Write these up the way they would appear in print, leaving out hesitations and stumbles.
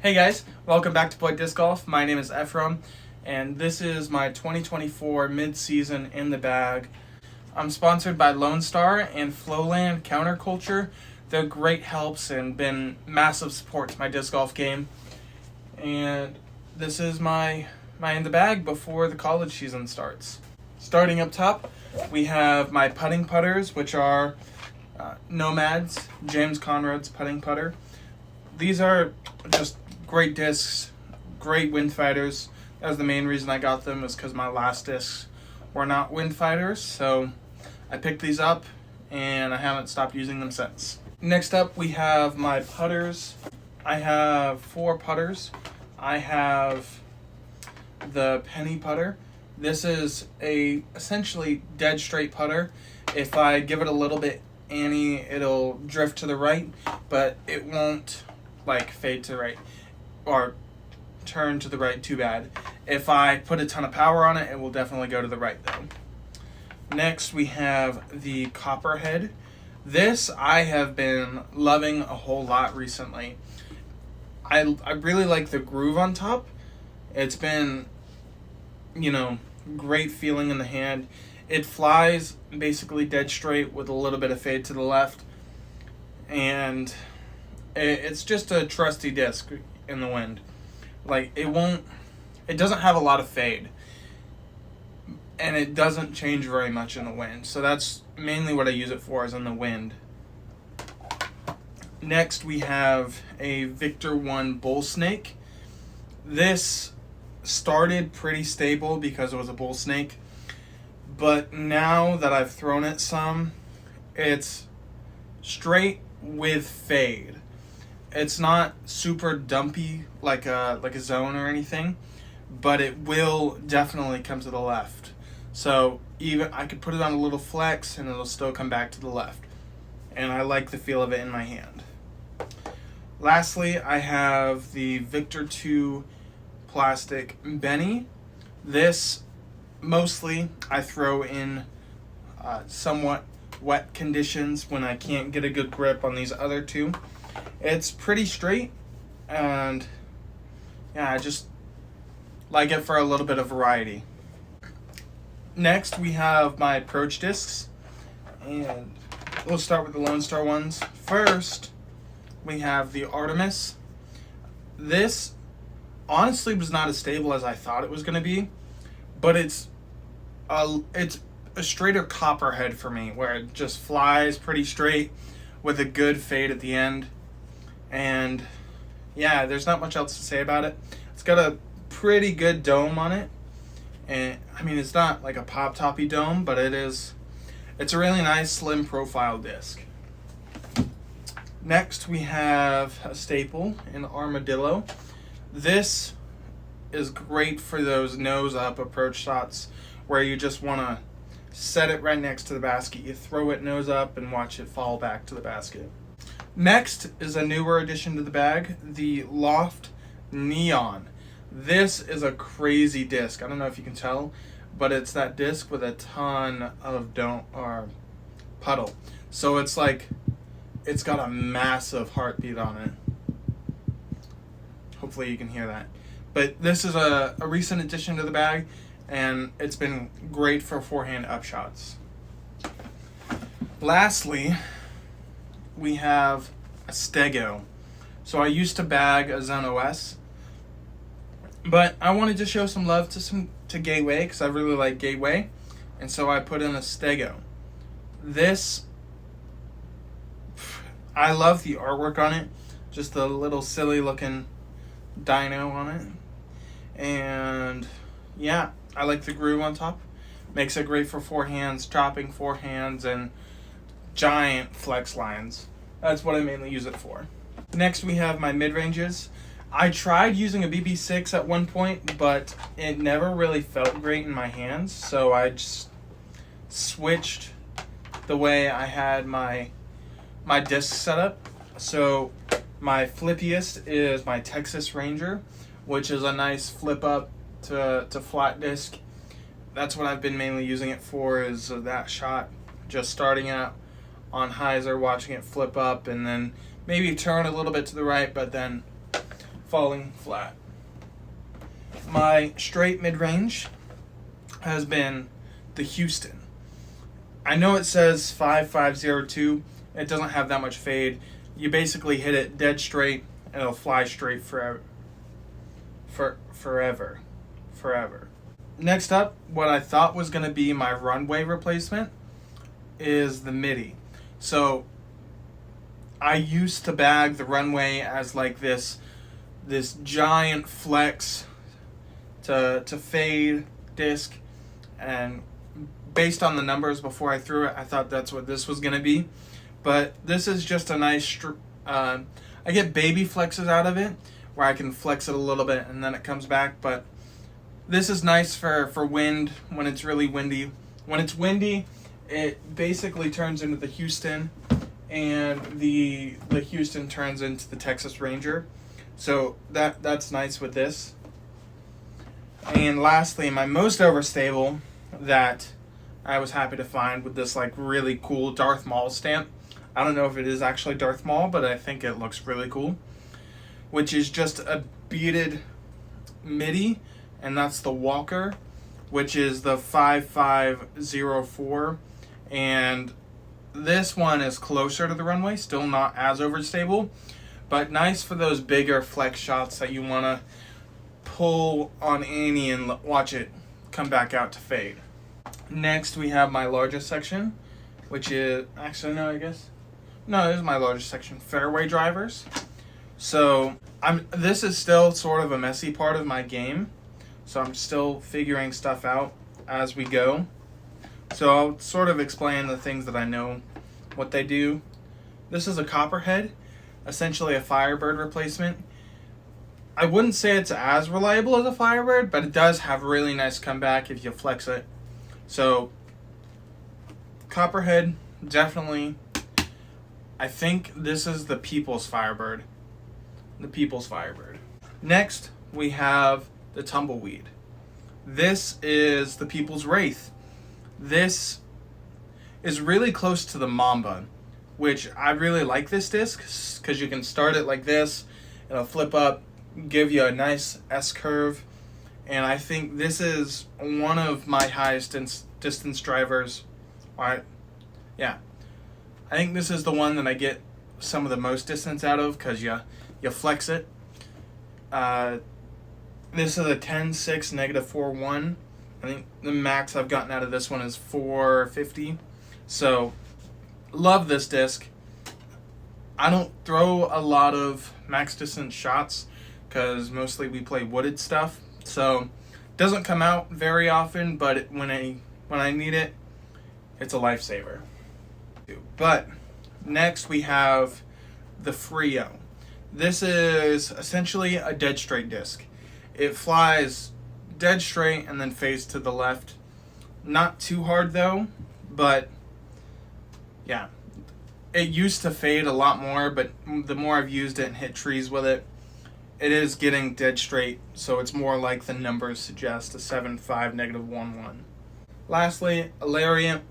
Hey guys, welcome back to Play Disc Golf. My name is Ephraim, and this is my 2024 mid-season in the bag. I'm sponsored by Lone Star and Flowland Counterculture. They're great helps and been massive support to my disc golf game. And this is my in the bag before the college season starts. Starting up top, we have my putting putters, which are Nomads, James Conrad's putting putter. These are just great discs, great wind fighters. That was the main reason I got them, is because my last discs were not wind fighters. So I picked these up and I haven't stopped using them since. Next up, we have my putters. I have 4 putters. I have the penny putter. This is a essentially dead straight putter. If I give it a little bit Annie, it'll drift to the right, but it won't like fade to the right or turn to the right too bad. If I put a ton of power on it, it will definitely go to the right though. Next, we have the Copperhead. This I have been loving a whole lot recently. I really like the groove on top. It's been, great feeling in the hand. It flies basically dead straight with a little bit of fade to the left. And it's just a trusty disc in the wind. Like, it doesn't have a lot of fade. And it doesn't change very much in the wind. So that's mainly what I use it for, is in the wind. Next, we have a Victor 1 Bull Snake. This started pretty stable because it was a bull snake. But now that I've thrown it some, it's straight with fade. It's not super dumpy like a zone or anything, but it will definitely come to the left. So even I could put it on a little flex and it'll still come back to the left. And I like the feel of it in my hand. Lastly, I have the Victor 2 plastic Benny. This mostly I throw in somewhat wet conditions when I can't get a good grip on these other two. It's pretty straight, and yeah, I just like it for a little bit of variety. Next, we have my approach discs, and we'll start with the Lone Star ones. First, we have the Artemis. This honestly was not as stable as I thought it was going to be, but it's a straighter Copperhead for me, where it just flies pretty straight with a good fade at the end. And yeah, there's not much else to say about it. It's got a pretty good dome on it. And I mean, it's not like a pop-toppy dome, but it's a really nice slim profile disc. Next, we have a staple, an Armadillo. This is great for those nose-up approach shots where you just want to set it right next to the basket. You throw it nose up and watch it fall back to the basket. Next is a newer addition to the bag, the Loft Neon. This is a crazy disc. I don't know if you can tell, but it's that disc with a ton of puddle. So it's like, it's got a massive heartbeat on it. Hopefully you can hear that. But this is a recent addition to the bag, and it's been great for forehand upshots. Lastly, we have a Stego. So I used to bag a Zone OS, but I wanted to show some love to Gateway, because I really like Gateway, and so I put in a Stego. This, I love the artwork on it, just the little silly looking dino on it. And yeah, I like the groove on top. Makes it great for forehands, chopping forehands, and giant flex lines. That's what I mainly use it for. Next, we have my mid-ranges. I tried using a BB6 at one point, but it never really felt great in my hands, so I just switched the way I had my disc set up. So my flippiest is my Texas Ranger, which is a nice flip up to flat disc. That's what I've been mainly using it for, is that shot. Just starting out on hyzer, watching it flip up, and then maybe turn a little bit to the right, but then falling flat. My straight mid-range has been the Houston. I know it says 5502. It doesn't have that much fade. You basically hit it dead straight and it'll fly straight forever. Forever. Next up, what I thought was going to be my runway replacement is the MIDI. So I used to bag the runway as like this giant flex to fade disc, and based on the numbers before I threw it, I thought that's what this was going to be. But this is just a nice, I get baby flexes out of it, where I can flex it a little bit and then it comes back. But this is nice for wind, when it's really windy. When it's windy, it basically turns into the Houston, and the Houston turns into the Texas Ranger. So that's nice with this. And lastly, my most overstable that I was happy to find with this like really cool Darth Maul stamp. I don't know if it is actually Darth Maul, but I think it looks really cool. Which is just a beaded MIDI, and that's the Walker, which is the 5504. And this one is closer to the runway, still not as overstable, but nice for those bigger flex shots that you want to pull on Annie and watch it come back out to fade. Next, we have my largest section, which is, actually no, this is my largest section, fairway drivers. So this is still sort of a messy part of my game, so I'm still figuring stuff out as we go. So I'll sort of explain the things that I know, what they do. This is a copperhead, essentially a Firebird replacement. I wouldn't say it's as reliable as a Firebird, but it does have really nice comeback if you flex it. So copperhead, definitely. I think this is the People's Firebird. The People's Firebird. Next, we have the Tumbleweed. This is the People's Wraith. This is really close to the Mamba, which I really like this disc because you can start it like this, it'll flip up, give you a nice S-curve, and I think this is one of my highest distance drivers. I think this is the one that I get some of the most distance out of because you flex it. This is a 10.6 -4.1. I think the max I've gotten out of this one is 450. So, love this disc. I don't throw a lot of max distance shots because mostly we play wooded stuff. So, doesn't come out very often, but when I need it, it's a lifesaver. But next we have the Frio. This is essentially a dead straight disc. It flies dead straight and then fades to the left. Not too hard though, but yeah. It used to fade a lot more, but the more I've used it and hit trees with it, it is getting dead straight, so it's more like the numbers suggest, a 7.5 -1.1. Lastly, a Lariat.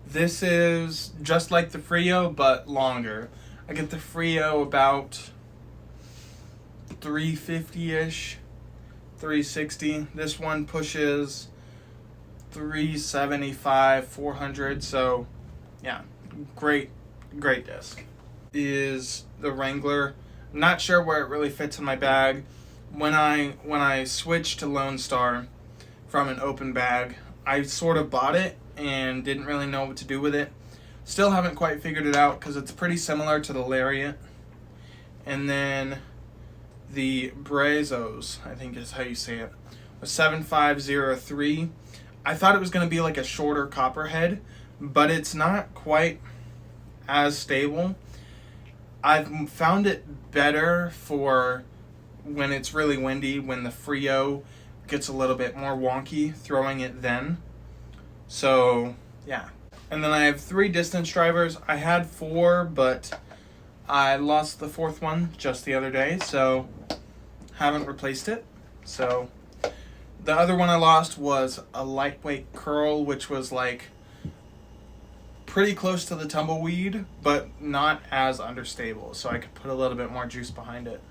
This is just like the Frio, but longer. I get the Frio about 350-ish, 360. This one pushes 375, 400. So, yeah, great disc. Is the Wrangler. Not sure where it really fits in my bag. When I switched to Lone Star from an open bag, I sort of bought it and didn't really know what to do with it. Still haven't quite figured it out because it's pretty similar to the Lariat. And then the Brazos, I think is how you say it, a 7503. I thought it was going to be like a shorter copperhead, but it's not quite as stable. I've found it better for when it's really windy, when the Frio gets a little bit more wonky, throwing it then. So, yeah. And then I have 3 distance drivers. I had 4, but I lost the 4th one just the other day, so haven't replaced it. So, the other one I lost was a lightweight curl, which was like pretty close to the Tumbleweed, but not as understable, so I could put a little bit more juice behind it.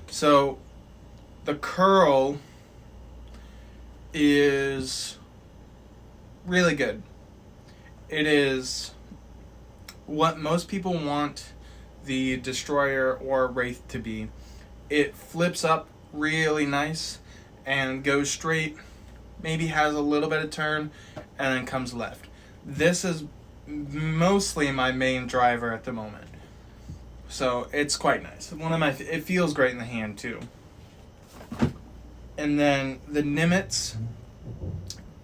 So The curl is really good. It is what most people want the Destroyer or Wraith to be. It flips up really nice and goes straight, maybe has a little bit of turn, and then comes left. This is mostly my main driver at the moment. So it's quite nice. It feels great in the hand too. And then the Nimitz,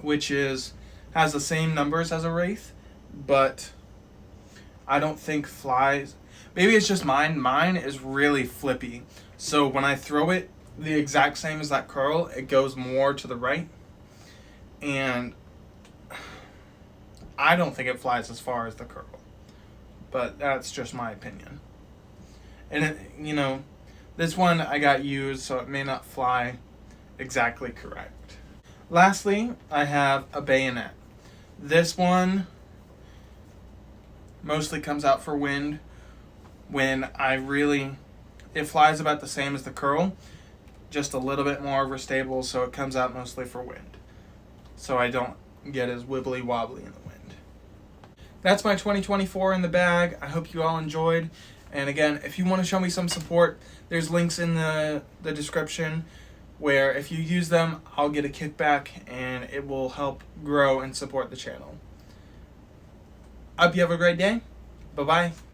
which has the same numbers as a Wraith, but I don't think flies. Maybe it's just mine. Mine is really flippy. So when I throw it the exact same as that curl, it goes more to the right. And I don't think it flies as far as the curl. But that's just my opinion. And this one I got used, so it may not fly exactly correct. Lastly, I have a bayonet. This one mostly comes out for wind when it flies about the same as the curl, just a little bit more overstable, so it comes out mostly for wind. So I don't get as wibbly wobbly in the wind. That's my 2024 in the bag. I hope you all enjoyed. And again, if you want to show me some support, there's links in the description where if you use them, I'll get a kickback and it will help grow and support the channel. I hope you have a great day. Bye-bye.